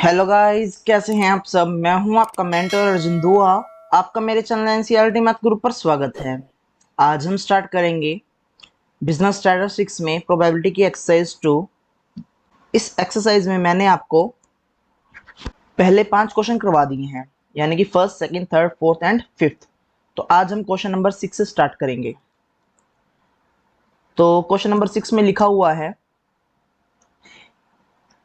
Hello guys, कैसे हैं आप सब। मैं हूं आपका मेंटर अर्जुन दुआ। आपका मेरे चैनल एनसीईआरटी मैथ ग्रुप पर स्वागत है। आज हम स्टार्ट करेंगे बिजनेस स्टैटिस्टिक्स में प्रोबेबिलिटी की एक्सरसाइज 2। इस एक्सरसाइज में मैंने आपको पहले 5 क्वेश्चन करवा दिए हैं, यानी कि first, second, third, fourth and fifth. तो आज हम क्वेश्चन नंबर 6 से स्टार्ट करेंगे। तो क्वेश्चन नंबर 6 में लिखा हुआ है,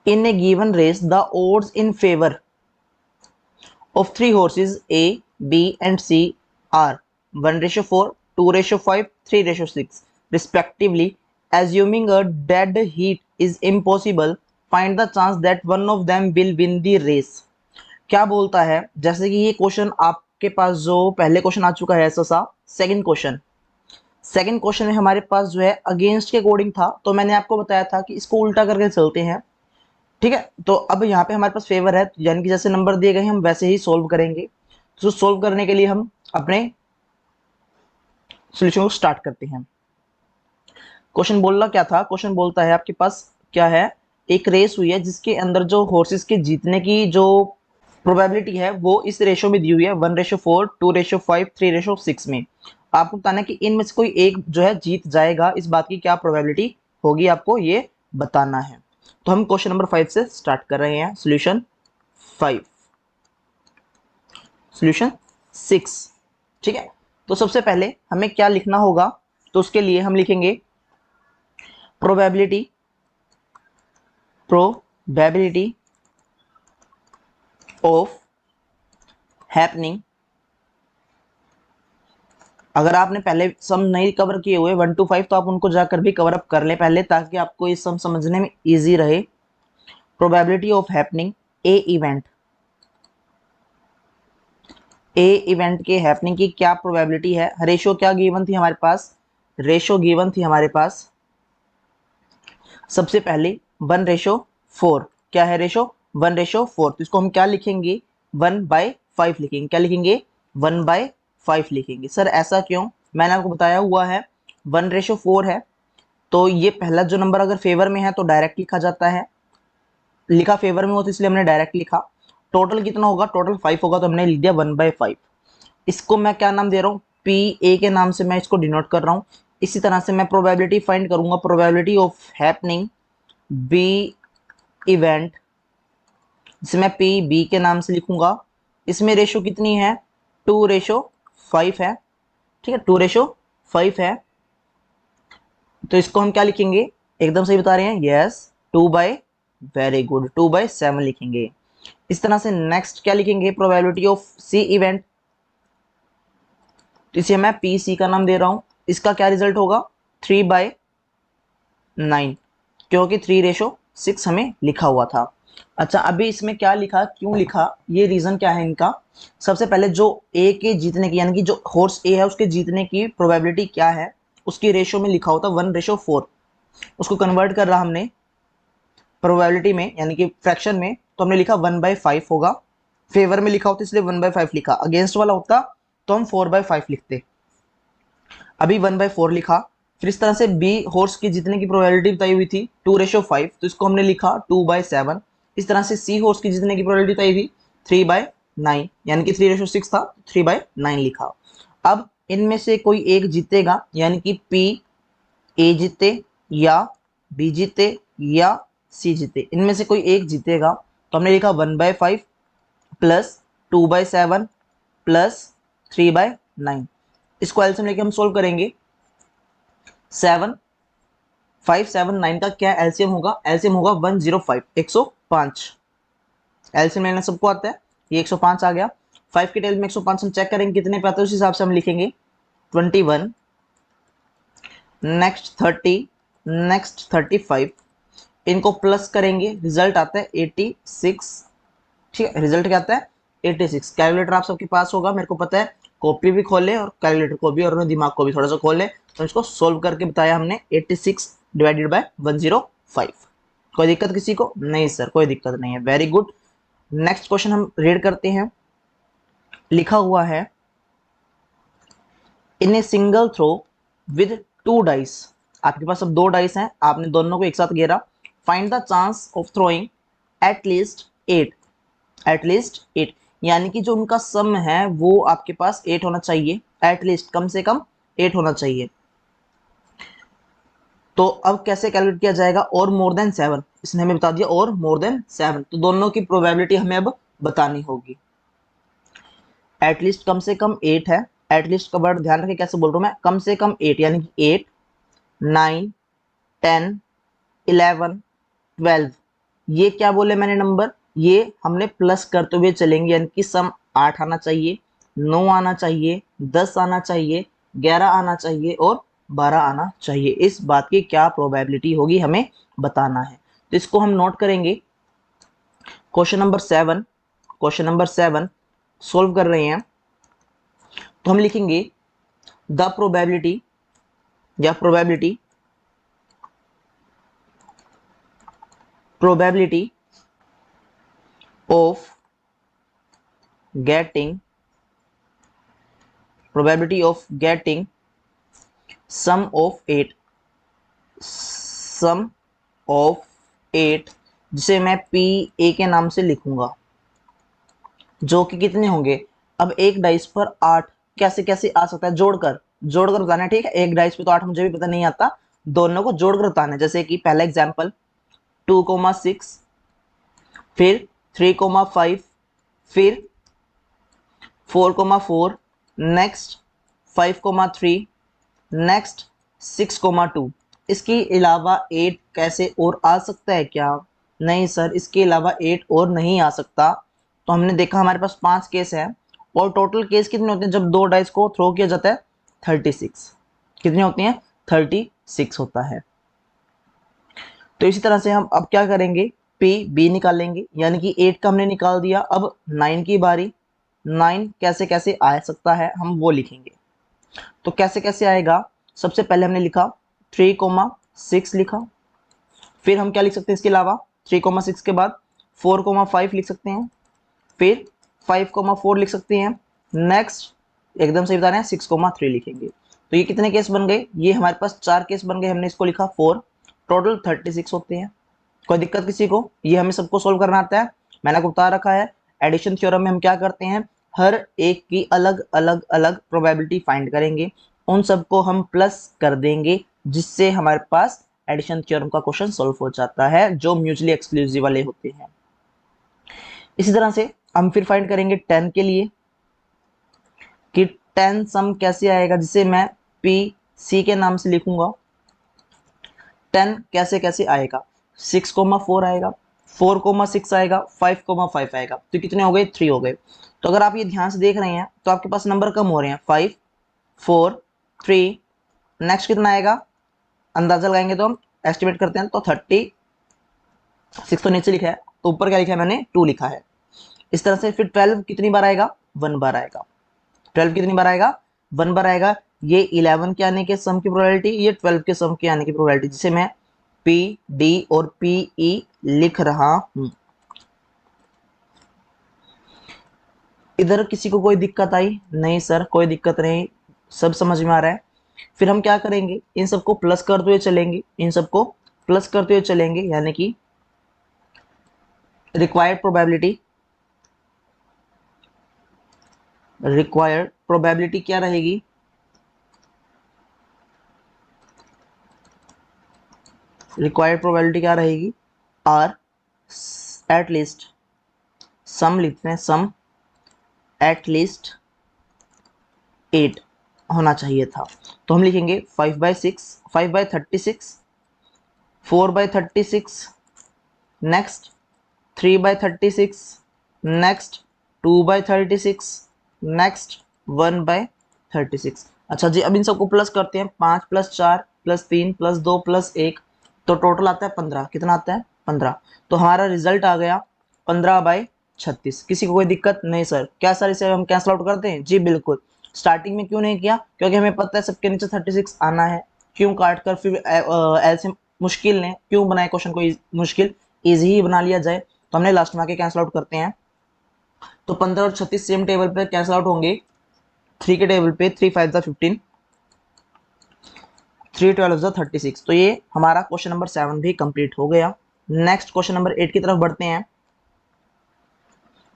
in a given race the odds in favour of three horses A, B, and C are 1:4, 2:5, 3:6, respectively. Assuming a dead heat is impossible, find the chance that one of them will win the race. क्या बोलता है, जैसे कि ये question आपके पास जो पहले question आ चुका है ऐसा सा सेकंड क्वेश्चन में हमारे पास जो है अगेंस्ट के अकॉर्डिंग था, तो मैंने आपको बताया था कि इसको उल्टा करके चलते हैं। ठीक है, तो अब यहाँ पे हमारे पास फेवर है, यानी कि जैसे नंबर दिए गए हैं हम वैसे ही सोल्व करेंगे। तो सोल्व करने के लिए हम अपने सोल्यूशन को स्टार्ट करते हैं। क्वेश्चन बोलना क्या था, क्वेश्चन बोलता है आपके पास क्या है, एक रेस हुई है जिसके अंदर जो हॉर्सेस के जीतने की जो प्रोबेबिलिटी है वो इस रेशो में दी हुई है 1:4, 2:5, 3:6 में। आपको बताना है कि इनमें से कोई एक जो है जीत जाएगा, इस बात की क्या प्रोबेबिलिटी होगी आपको ये बताना है। तो हम क्वेश्चन नंबर 5 से स्टार्ट कर रहे हैं। Solution 5, solution 6। ठीक है, तो सबसे पहले हमें क्या लिखना होगा, तो उसके लिए हम लिखेंगे प्रोबेबिलिटी प्रोबेबिलिटी ऑफ हैपनिंग। अगर आपने पहले सम नहीं कवर किए हुए 1 to 5 तो आप उनको जाकर भी कवर अप कर लें पहले, ताकि आपको ये सम समझने में इजी रहे। Probability of happening A event, A event के हैपनिंग की क्या प्रोबेबिलिटी है। रेशो क्या गिवन थी हमारे पास, रेशो गिवन थी हमारे पास सबसे पहले 1:4। क्या है रेशो, 1:4। तो इसको हम क्या लिखेंगे, 1/5 लिखेंगे। क्या लिखेंगे, 1/5 लिखेंगे। सर ऐसा क्यों, मैंने आपको बताया हुआ है 1:4 है, तो ये पहला जो नंबर अगर फेवर में है तो डायरेक्ट लिखा जाता है, लिखा फेवर में हो तो इसलिए हमने डायरेक्ट लिखा। टोटल कितना होगा, टोटल 5 होगा, तो हमने लिख दिया 1/5। इसको मैं क्या नाम दे रहा हूँ, पी ए के नाम से मैं इसको डिनोट कर रहा हूँ। इसी तरह से मैं प्रोबेबिलिटी फाइंड करूंगा, probability of happening B event, जिसे मैं पी बी के नाम से लिखूंगा। इसमें रेशो कितनी है, 2:5 है। ठीक है, 2:5 है, तो इसको हम क्या लिखेंगे, एकदम सही बता रहे हैं, यस 2 बाई, वेरी गुड, 2/7 लिखेंगे। इस तरह से नेक्स्ट क्या लिखेंगे, प्रोबेबिलिटी ऑफ सी इवेंट, तो इसे मैं पी सी का नाम दे रहा हूं। इसका क्या रिजल्ट होगा, 3/9, क्योंकि 3:6 हमें लिखा हुआ था। अच्छा, अभी इसमें क्या लिखा, क्यों लिखा, ये रीजन क्या है इनका। सबसे पहले जो ए के जीतने की, यानी कि जो हॉर्स ए है उसके जीतने की प्रोबेबिलिटी क्या है, उसकी रेशो में लिखा होता 1:4। उसको कन्वर्ट कर रहा हमने प्रोबेबिलिटी में, यानी कि फ्रैक्शन में, तो हमने लिखा 1/5 होगा। फेवर में लिखा होता इसलिए 1/5 लिखा, अगेंस्ट वाला होता तो हम 4/5 लिखते। अभी 1/4 लिखा। फिर इस तरह से बी हॉर्स की जीतने की प्रोबेबिलिटी बताई हुई थी 2:5, तो इसको हमने लिखा 2/7। इस तरह से सी हॉर्स की जीतने की प्रोबेबिलिटी बताई थी 3/9, यानी कि 3:6 था, 3/9 लिखा। अब इनमें से कोई एक जीतेगा, यानी कि पी ए जीते या बी जीते या सी जीते, इनमें से कोई एक जीतेगा, तो हमने लिखा 1/5 प्लस 2/7 प्लस 3/9। इसको एलसीएम लेके हम सोल्व करेंगे। 7 5 7 9 का क्या एलसीएम होगा, एलसीएम होगा 105, 105। एलसीएम लेना सबको आता है, ये 105 आ गया। 5 के टेल में 105 हम चेक करेंगे कितने पे आता है, उस हिसाब से हम लिखेंगे 21, नेक्स्ट 30, नेक्स्ट 35। इनको प्लस करेंगे, रिजल्ट आता है 86। ठीक है, रिजल्ट क्या आता है 86। कैलकुलेटर आप सबके पास होगा, मेरे को पता है, कॉपी भी खोले और कैलकुलेटर को भी और अपने दिमाग को भी थोड़ा सा खोले। तो इसको सोल्व करके बताया हमने 86 डिवाइडेड बाय 105। कोई दिक्कत किसी को, नहीं सर कोई दिक्कत नहीं है, वेरी गुड। नेक्स्ट क्वेश्चन हम रीड करते हैं। लिखा हुआ है, in a single throw with 2 dice. आपके पास अब 2 डाइस हैं, आपने दोनों को एक साथ घेरा। Find the chance of throwing at least 8 at least 8, यानी कि जो उनका सम है वो आपके पास 8 होना चाहिए, एटलीस्ट कम से कम 8 होना चाहिए। तो अब कैसे कैलकुलेट किया जाएगा, और मोर देन 7, इसने हमें बता दिया और मोर देन 7, तो दोनों की प्रोबेबिलिटी हमें अब बतानी होगी। एटलीस्ट कम से कम 8 है, एटलीस्ट का वर्ड ध्यान रखें कैसे बोल रहा हूं मैं, कम से कम 8 यानी कि 8, 9, 10, 11, 12, ये क्या बोले मैंने नंबर, ये हमने प्लस करते हुए चलेंगे, यानी कि सम 8 आना चाहिए, 9 आना चाहिए, 10 आना चाहिए, 11 आना चाहिए और 12 आना चाहिए। इस बात की क्या प्रोबेबिलिटी होगी हमें बताना है। तो इसको हम नोट करेंगे। Question number 7, question number 7 solve कर रहे हैं, तो हम लिखेंगे द प्रोबेबिलिटी या probability of getting probability of getting sum of 8, sum of 8, जिसे मैं पी ए के नाम से लिखूंगा, जो कि कितने होंगे। अब एक डाइस पर 8 कैसे कैसे आ सकता है, जोड़कर जोड़कर बताना है, ठीक है। एक डाइस पे तो 8 मुझे भी पता नहीं आता, दोनों को जोड़कर बताना है। जैसे कि पहला एग्जांपल 2,6, फिर 3,5, फिर 4,4, नेक्स्ट 5,3, नेक्स्ट 6,2। इसके अलावा 8 कैसे और आ सकता है क्या, नहीं सर, इसके अलावा 8 और नहीं आ सकता। तो हमने देखा हमारे पास 5 केस है, और टोटल केस कितने होते हैं जब दो डाइस को थ्रो किया जाता है, 36। कितनी होती हैं, 36 होता है। तो इसी तरह से हम अब क्या करेंगे, पी बी निकालेंगे, यानी कि 8 का हमने निकाल दिया। अब 9 की बारी, 9 कैसे कैसे आ सकता है हम वो लिखेंगे। तो कैसे कैसे आएगा, सबसे पहले हमने लिखा 3,6 लिखा, फिर हम क्या लिख सकते हैं इसके अलावा, 3,6 के बाद 4,5 लिख सकते हैं, फिर 5,4 लिख सकते हैं, नेक्स्ट एकदम सही बता रहे हैं 6,3 लिखेंगे। तो ये कितने केस बन गए, ये हमारे पास 4 केस बन गए, हमने इसको लिखा 4, टोटल 36 होते हैं। कोई दिक्कत किसी को, ये हमें सबको सोल्व करना आता है, मैंने आपको बता रखा है। एडिशन थ्योरम में हम क्या करते हैं, हर एक की अलग अलग अलग प्रोबेबिलिटी फाइंड करेंगे, उन सबको हम प्लस कर देंगे, जिससे हमारे पास एडिशन थ्योरम का क्वेश्चन सॉल्व हो जाता है, जो म्यूचुअली एक्सक्लूसिव वाले होते हैं। इसी तरह से हम फिर फाइंड करेंगे 10 के लिए कि 10 सम कैसे आएगा, जिसे मैं पी सी के नाम से लिखूंगा। 10 कैसे कैसे आएगा, 6,4 आएगा, 4,6 आएगा, 5,5 आएगा, तो कितने हो गए, 3 हो गए। तो अगर आप ये ध्यान से देख रहे हैं तो आपके पास नंबर कम हो रहे हैं, 5, 4, 3, नेक्स्ट कितना आएगा, अंदाजा लगाएंगे तो हम एस्टिमेट करते हैं तो 36 तो नीचे लिखा है, तो ऊपर क्या लिखा है मैंने, 2 लिखा है। इस तरह से फिर 12 कितनी बार आएगा, 1 बार आएगा। 12 कितनी बार आएगा, 1 बार आएगा। ये 11 के आने के सम की प्रोबेबिलिटी, ये 12 के सम के आने की प्रोबेबिलिटी, जिसे मैं पी डी और पी ई लिख रहा हूं। इधर किसी को कोई दिक्कत आई, नहीं सर कोई दिक्कत नहीं, सब समझ में आ रहा है। फिर हम क्या करेंगे, इन सबको प्लस करते हुए चलेंगे, इन सबको प्लस करते हुए चलेंगे, यानी कि रिक्वायर्ड प्रोबेबिलिटी क्या रहेगी, रिक्वायर्ड प्रोबेबिलिटी क्या रहेगी, आर एट लीस्ट, सम लिखते हैं, सम एट लीस्ट 8 होना चाहिए था। तो हम लिखेंगे 5/6, 5/36, 4/36, नेक्स्ट 3/36, नेक्स्ट 2/36, नेक्स्ट 1/36। अच्छा जी, अब इन सबको प्लस करते हैं, 5 + 4 + 3 + 2 + 1, तो टोटल आता है 15। कितना आता है, 15। तो हमारा रिजल्ट आ गया 15/36। किसी को कोई दिक्कत नहीं सर, क्या सर इसे हम कैंसल आउट करते हैं, जी बिल्कुल। स्टार्टिंग में क्यों नहीं किया, क्योंकि हमें पता है सबके नीचे 36 आना है, क्यों काट कर फिर ऐसे मुश्किल ने क्यों बनाए क्वेश्चन को मुश्किल, इजी ही बना लिया जाए। तो हमने लास्ट में आके कैंसिल आउट करते हैं, तो 15 और 36 सेम टेबल पे कैंसिल आउट होंगे, 3 के टेबल पे 3 5 15, 3 12 36। तो ये हमारा क्वेश्चन नंबर 7 भी कंप्लीट हो गया। नेक्स्ट क्वेश्चन नंबर 8 की तरफ बढ़ते हैं।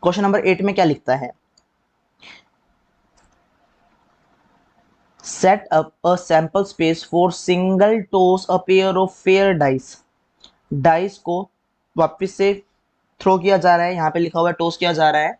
क्वेश्चन नंबर 8 में क्या लिखता है, set up a sample space for single toss a pair of fair dice. Dice को वापस से थ्रो किया जा रहा है, यहाँ पे लिखा हुआ है टॉस किया जा रहा है,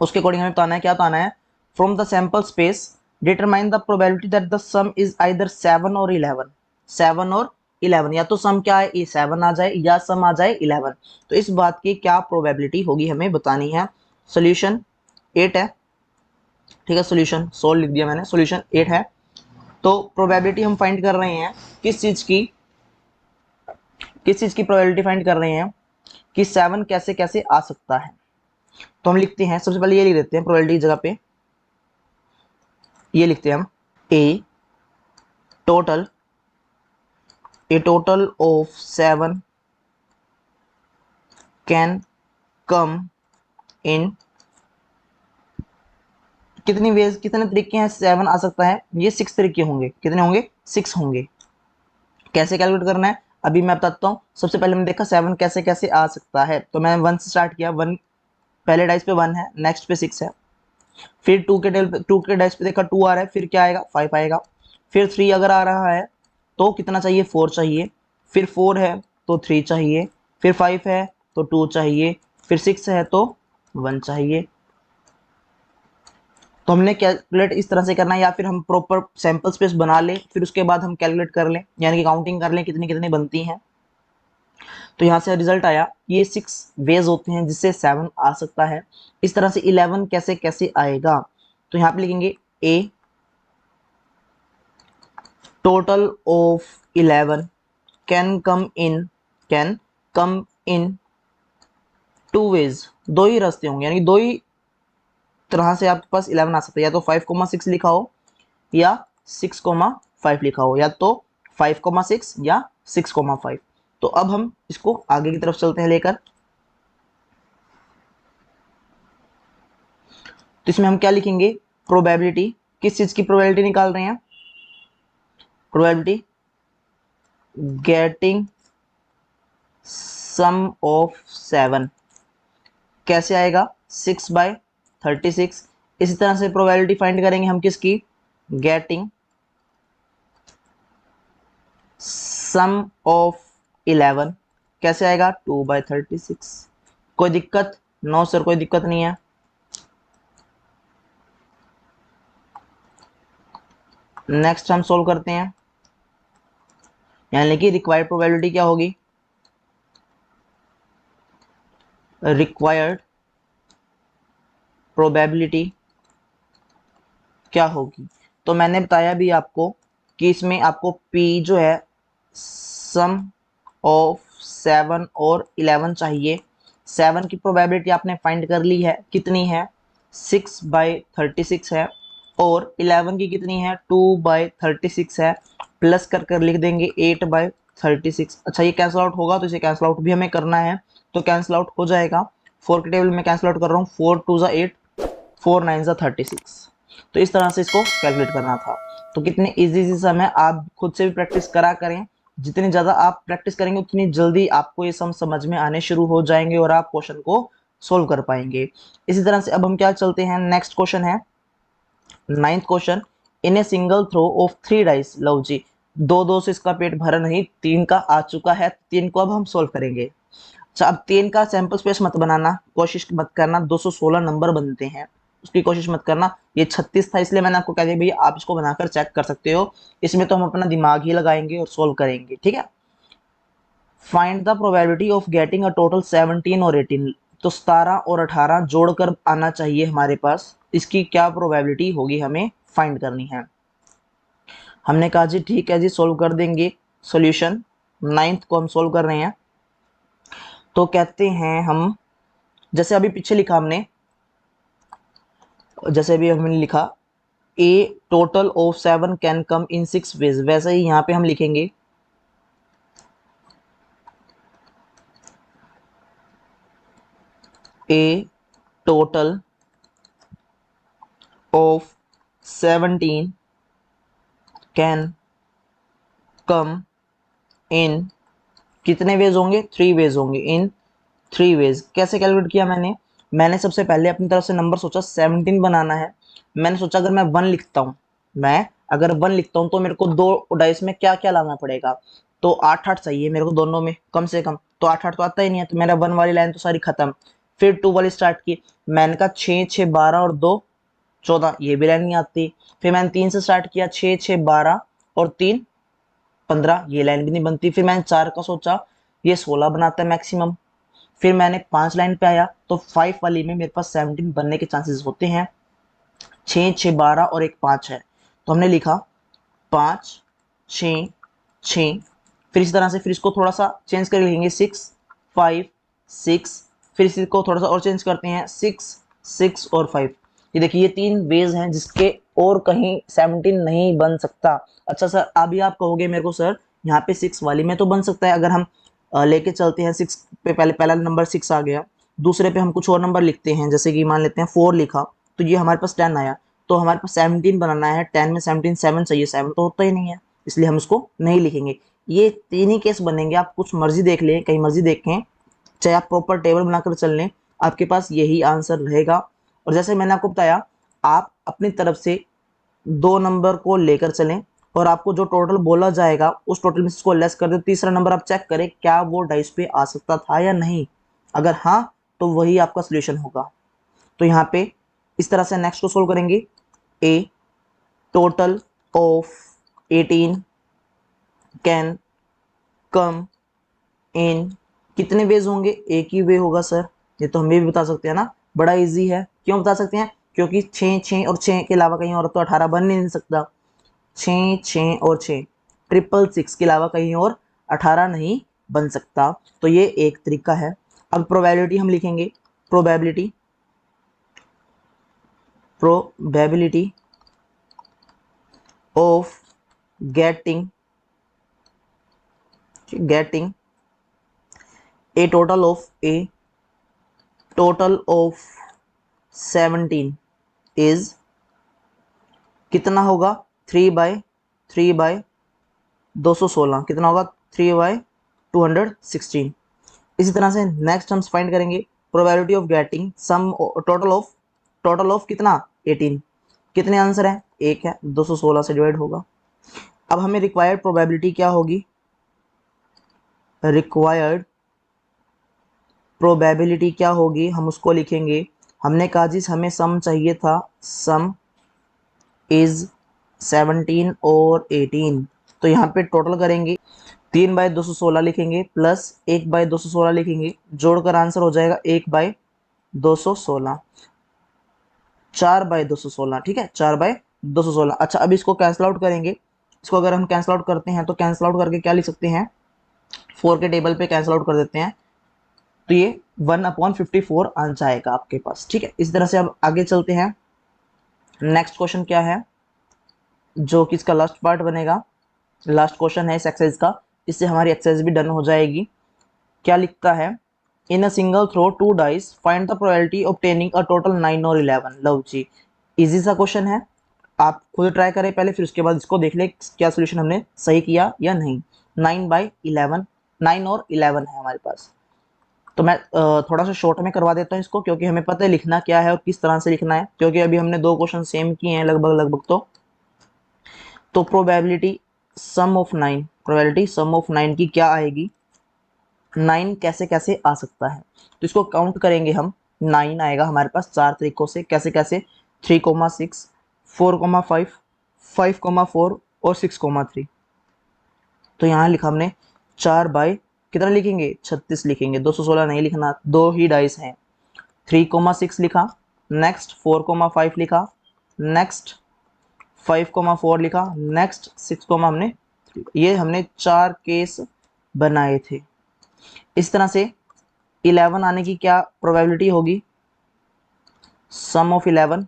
उसके अकॉर्डिंग हमें बताना है, क्या बताना है, from the sample space determine the probability that the some is either 7 और 11। 7 और 11, या तो सम क्या है, 7 आ जाए या सम आ जाए 11। तो इस बात की क्या प्रोबेबिलिटी होगी हमें बतानी है। सोल्यूशन 8 है, ठीक है, सोल्यूशन सोल्व लिख दिया मैंने, सोल्यूशन 8 है। तो प्रोबेबिलिटी हम फाइंड कर रहे हैं किस चीज की, किस चीज की प्रोबेबिलिटी फाइंड कर रहे हैं कि 7 कैसे कैसे आ सकता है। तो हम लिखते हैं, सबसे पहले ये लिख देते हैं प्रोबेबिलिटी की जगह पे, ये लिखते हैं हम, a total, a total of 7 can come in, कितनी वेज, कितने तरीके हैं 7 आ सकता है, ये 6 तरीके होंगे, कितने होंगे, 6 होंगे। कैसे कैलकुलेट करना है अभी मैं बताता हूँ। सबसे पहले हमने देखा 7 कैसे कैसे आ सकता है, तो मैंने 1 से स्टार्ट किया, 1 पहले डाइस पे 1 है, नेक्स्ट पे 6 है, फिर 2 के डाइस पे देखा 2 आ रहा है, फिर क्या आएगा 5 आएगा, फिर 3 अगर आ रहा है तो कितना चाहिए 4 चाहिए, फिर 4 है तो 3 चाहिए, फिर 5 है तो 2 चाहिए, फिर 6 है तो 1 चाहिए। तो हमने कैलकुलेट इस तरह से करना है, या फिर हम प्रॉपर सैंपल स्पेस बना लें, फिर उसके बाद हम कैलकुलेट कर लें, यानी कि काउंटिंग कर लें कितनी कितनी बनती हैं। तो यहाँ से रिजल्ट आया, ये 6 वेज होते हैं जिससे 7 आ सकता है। इस तरह से 11 कैसे कैसे आएगा, तो यहाँ पे लिखेंगे a total of 11 can come in, can come in 2 ways, दो ही रास्ते होंगे, यानी कि दो ही तरह से आपके पास 11 आ सकता है, या तो 5,6 लिखा हो या 6,5 लिखा हो, या तो 5,6 या 6,5। तो अब हम इसको आगे की तरफ चलते हैं लेकर। तो इसमें हम क्या लिखेंगे, प्रोबेबिलिटी, किस चीज की प्रोबेबिलिटी निकाल रहे हैं, प्रोबेबिलिटी गेटिंग सम ऑफ 7, कैसे आएगा 6/36। इसी तरह से प्रोबेबिलिटी फाइंड करेंगे हम किसकी, गेटिंग सम ऑफ 11, कैसे आएगा 2/36। कोई दिक्कत, नो सर कोई दिक्कत नहीं है। नेक्स्ट हम सोल्व करते हैं, यानी कि रिक्वायर्ड प्रोबेबिलिटी क्या होगी, रिक्वायर्ड प्रोबेबिलिटी क्या होगी। तो मैंने बताया भी आपको कि इसमें आपको P जो है सम ऑफ 7 और 11 चाहिए। 7 की प्रोबेबिलिटी आपने फाइंड कर ली है, कितनी है 6/36 है, और 11 की कितनी है 2/36 है, प्लस कर कर लिख देंगे 8/36। अच्छा ये कैंसिल आउट होगा, तो इसे कैंसिल आउट भी हमें करना है, तो कैंसिल आउट हो जाएगा। 4 के टेबल में कैंसिल आउट कर रहा हूँ, 4 2 8, 4 9 36। तो इस तरह से इसको कैलकुलेट करना था। तो कितने इजी इजी सम है, आप खुद से भी प्रैक्टिस करा करें, जितनी ज़्यादा आप प्रैक्टिस करेंगे उतनी जल्दी आपको ये सम समझ में आने शुरू हो जाएंगे और आप क्वेश्चन को सोल्व कर पाएंगे। इसी तरह से अब हम क्या चलते हैं, नेक्स्ट क्वेश्चन है 9th question, in a single throw of 3 dice. लो जी, दो दो से इसका पेट भरा नहीं, 3 का आ चुका है, 3 को अब हम सोल्व करेंगे। अच्छा अब 3 का सैंपल स्पेस मत बनाना, कोशिश मत करना, 216 नंबर बनते हैं उसकी कोशिश मत करना। ये 36 था इसलिए मैंने आपको कह दिया भैया आप इसको बनाकर चेक कर सकते हो, इसमें तो हम अपना दिमाग ही लगाएंगे और सोल्व करेंगे, ठीक है। Find the probability of getting a total 17 और 18। तो 17 और 18 जोड़कर आना चाहिए हमारे पास, इसकी क्या प्रोबेबिलिटी होगी हमें फाइंड करनी है। हमने कहा जी ठीक है जी सोल्व कर देंगे। सॉल्यूशन 9th को हम सोल्व कर रहे हैं, तो कहते हैं हम, जैसे अभी पीछे लिखा हमने, जैसे अभी हमने लिखा a total of 7 can come in 6 ways, वैसे ही यहाँ पे हम लिखेंगे a total of 17 can come in, कितने वेज होंगे 3 वेज होंगे, इन 3 वेज। कैसे कैलकुलेट किया मैंने, मैंने सबसे पहले अपनी तरफ से नंबर सोचा 17 बनाना है। मैंने सोचा अगर मैं 1 लिखता हूँ, मैं अगर 1 लिखता हूँ तो मेरे को दो डाइस में क्या क्या लाना पड़ेगा, तो 8 8 चाहिए मेरे को दोनों में कम से कम, तो 8 8 तो आता ही नहीं है, तो मेरा 1 वाली लाइन तो सारी खत्म। फिर 2 वाली स्टार्ट की, मैंने कहा 6 6 12 और 2 14, ये भी लाइन नहीं आती। फिर मैंने 3 से स्टार्ट किया, 6 6 12 और 3 15, ये लाइन भी नहीं बनती। फिर मैंने 4 का सोचा, ये 16 बनाता है मैक्सिमम। फिर मैंने 5 लाइन पे आया, तो 5 वाली में मेरे पास 17 बनने के चांसेस होते हैं। 6 6 12 और एक 5 है, तो हमने लिखा 5 6 6। फिर इस तरह से फिर इसको थोड़ा सा चेंज कर लिखेंगे, 6 5 6। फिर इसको थोड़ा सा और चेंज करते हैं, 6 6 और 5। ये देखिए, ये 3 वेज हैं जिसके और कहीं 17 नहीं बन सकता। अच्छा सर, अभी आप कहोगे मेरे को सर यहाँ पे 6 वाली में तो बन सकता है, अगर हम लेके चलते हैं 6 पे, पहले पहला नंबर 6 आ गया, दूसरे पे हम कुछ और नंबर लिखते हैं, जैसे कि मान लेते हैं 4 लिखा, तो ये हमारे पास 10 आया, तो हमारे पास 17 बनाना है। 10 में 17 7 चाहिए, 7 तो होता ही नहीं है, इसलिए हम इसको नहीं लिखेंगे। ये 3 ही केस बनेंगे, आप कुछ मर्जी देख लें, कहीं मर्जी देखें, चाहे आप प्रॉपर टेबल बनाकर चल लें, आपके पास यही आंसर रहेगा। और जैसे मैंने आपको बताया, आप अपनी तरफ से 2 नंबर को लेकर चलें, और आपको जो टोटल बोला जाएगा उस टोटल में से इसको लेस कर दो। तीसरा नंबर आप चेक करें क्या वो डाइस पे आ सकता था या नहीं, अगर हाँ तो वही आपका सोल्यूशन होगा। तो यहाँ पे इस तरह से नेक्स्ट को सोल्व करेंगे। ए total of 18 can come in, कितने वेज होंगे, एक ही वे होगा सर, ये तो हम भी बता सकते हैं ना, बड़ा इजी है। क्यों बता सकते हैं, क्योंकि 6 6 और 6 के अलावा कहीं और तो 18 बन नहीं सकता। 6 6 और 6, 666 के अलावा कहीं और 18 नहीं बन सकता, तो ये एक तरीका है। अब प्रोबेबिलिटी हम लिखेंगे, probability probability of getting getting a total of 17 is कितना होगा, 3/216, कितना होगा, 3/216। इसी तरह से नेक्स्ट हम फाइंड करेंगे probability of getting sum total of कितना, 18। कितने आंसर है, एक है, 216 से डिवाइड होगा। अब हमें रिक्वायर्ड प्रोबेबिलिटी क्या होगी, रिक्वायर्ड प्रोबेबिलिटी क्या होगी, हम उसको लिखेंगे। हमने कहा जी हमें सम चाहिए था, सम इज 17 और 18, तो यहाँ पे टोटल करेंगे, 3/216 लिखेंगे प्लस 1/216 लिखेंगे, जोड़कर आंसर हो जाएगा 1/216, 4/216, ठीक है, 4/216। अच्छा, अब इसको कैंसिल आउट करेंगे, इसको अगर हम कैंसिल आउट करते हैं तो कैंसिल आउट करके क्या लिख सकते हैं, 4 के टेबल पे कैंसिल आउट कर देते हैं, तो ये 1/54 आ जाएगा आपके पास, ठीक है। इस तरह से अब आगे चलते हैं। नेक्स्ट क्वेश्चन क्या है, जो कि इसका लास्ट पार्ट बनेगा, लास्ट क्वेश्चन है इस एक्सरसाइज का, इससे हमारी एक्सरसाइज भी डन हो जाएगी। क्या लिखता है, in a single throw 2 dice find the probability obtaining a total 9 और 11। लो जी, इजी सा क्वेश्चन है, आप खुद ट्राई करें पहले, फिर उसके बाद इसको देख ले क्या सोल्यूशन हमने सही किया या नहीं। 9/11, 9 और 11 है हमारे पास, तो मैं थोड़ा सा शॉर्ट में करवा देता हूँ इसको, क्योंकि हमें पता है लिखना क्या है और किस तरह से लिखना है, क्योंकि अभी हमने 2 क्वेश्चन सेम किए हैं लगभग लगभग। तो probability sum of 9, probability sum of 9 की क्या आएगी, 9 कैसे कैसे आ सकता है, तो इसको काउंट करेंगे हम। 9 आएगा हमारे पास 4 तरीकों से, कैसे कैसे, 3,6, 4,5, 5,4 और 6,3। तो यहाँ लिखा हमने 4 बाई कितना लिखेंगे, 36 लिखेंगे, 216 नहीं लिखना, 2 ही डाइस हैं। 3,6 लिखा, नेक्स्ट 4,5 लिखा, नेक्स्ट 5,4 लिखा, नेक्स्ट 6, हमने ये हमने 4 केस बनाए थे। इस तरह से 11 आने की क्या प्रोबेबिलिटी होगी, सम ऑफ 11,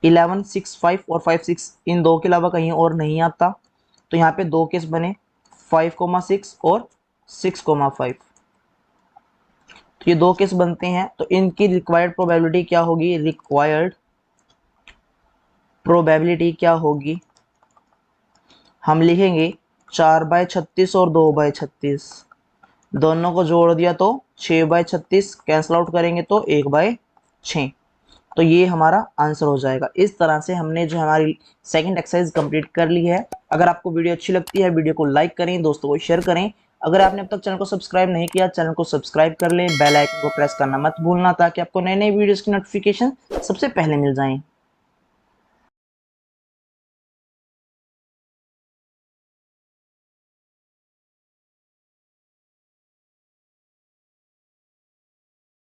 11 6 5 और 5 6 इन दो के अलावा कहीं और नहीं आता, तो यहाँ पे 2 केस बने, 5,6 और 6,5, तो ये 2 केस बनते हैं। तो इनकी रिक्वायर्ड प्रोबेबिलिटी क्या होगी, रिक्वायर्ड प्रोबेबिलिटी क्या होगी, हम लिखेंगे 4/36 और 2/36, दोनों को जोड़ दिया तो 6/36, कैंसिल आउट करेंगे तो 1/6। तो ये हमारा आंसर हो जाएगा। इस तरह से हमने जो हमारी सेकंड एक्सरसाइज कंप्लीट कर ली है। अगर आपको वीडियो अच्छी लगती है, वीडियो को लाइक करें, दोस्तों को शेयर करें। अगर आपने अब तक चैनल को सब्सक्राइब नहीं किया, चैनल को सब्सक्राइब कर लें, बेल आइकन को प्रेस करना मत भूलना ताकि आपको नए नए वीडियोस की नोटिफिकेशन सबसे पहले मिल जाएं।